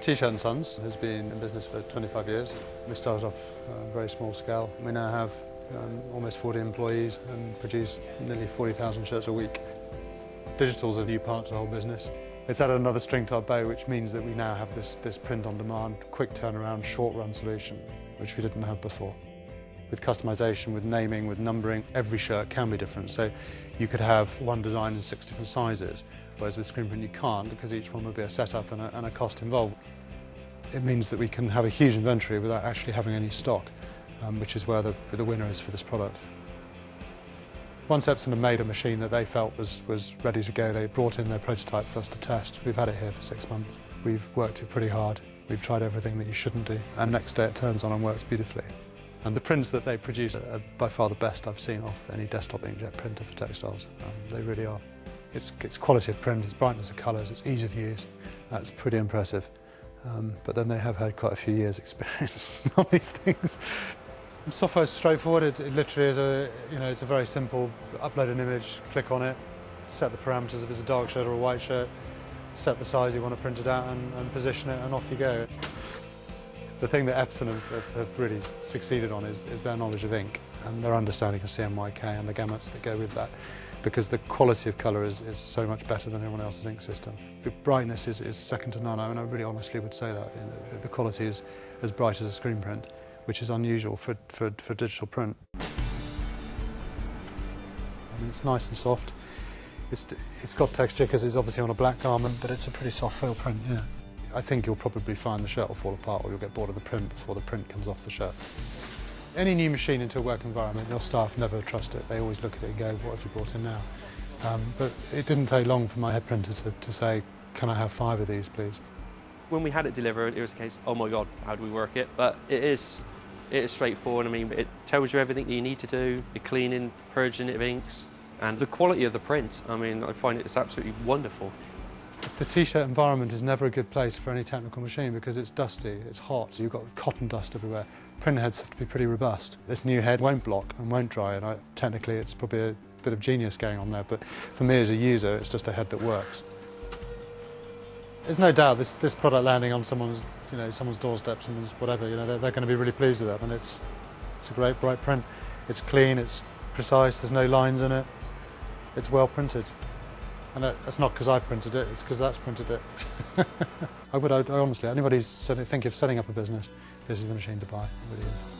T-Shirt & Sons has been in business for 25 years. We started off very small scale. We now have almost 40 employees and produce nearly 40,000 shirts a week. Digital's a new part to the whole business. It's added another string to our bow, which means that we now have this print-on-demand, quick turnaround, short-run solution, which we didn't have before. With customization, with naming, with numbering, every shirt can be different. So you could have one design in 6 different sizes, whereas with screen print you can't, because each one would be a setup and a cost involved. It means that we can have a huge inventory without actually having any stock, which is where the winner is for this product. Once EPSON had made a machine that they felt was ready to go, they brought in their prototype for us to test. We've had it here for 6 months. We've worked it pretty hard. We've tried everything that you shouldn't do, and next day it turns on and works beautifully. And the prints that they produce are by far the best I've seen off any desktop inkjet printer for textiles. They really are. It's quality of print, it's brightness of colours, it's ease of use. That's pretty impressive. But then they have had quite a few years' experience on these things. The software is straightforward. It literally is it's a very simple: upload an image, click on it, set the parameters if it's a dark shirt or a white shirt, set the size you want to print it out, and position it, and off you go. The thing that EPSON have really succeeded on is their knowledge of ink and their understanding of CMYK and the gamuts that go with that, because the quality of colour is so much better than anyone else's ink system. The brightness is second to none. I mean, I really honestly would say that. The quality is as bright as a screen print, which is unusual for digital print. I mean, it's nice and soft. It's got texture because it's obviously on a black garment, but it's a pretty soft feel print, yeah. I think you'll probably find the shirt will fall apart, or you'll get bored of the print before the print comes off the shirt. Any new machine into a work environment, your staff never trust it. They always look at it and go, what have you brought in now? But it didn't take long for my head printer to say, can I have 5 of these, please? When we had it delivered, it was a case, oh my God, how do we work it? But it is straightforward. I mean, it tells you everything that you need to do, the cleaning, purging of inks, and the quality of the print. I mean, I find it's absolutely wonderful. The T-shirt environment is never a good place for any technical machine because it's dusty, it's hot, you've got cotton dust everywhere. Print heads have to be pretty robust. This new head won't block and won't dry, and technically it's probably a bit of genius going on there, but for me as a user, it's just a head that works. There's no doubt this product landing on someone's doorstep, someone's whatever, they're going to be really pleased with it. And it's a great bright print. It's clean, it's precise, there's no lines in it. It's well printed. And that's not because I printed it, it's because that's printed it. I honestly, anybody thinking of setting up a business, this is the machine to buy. It really is.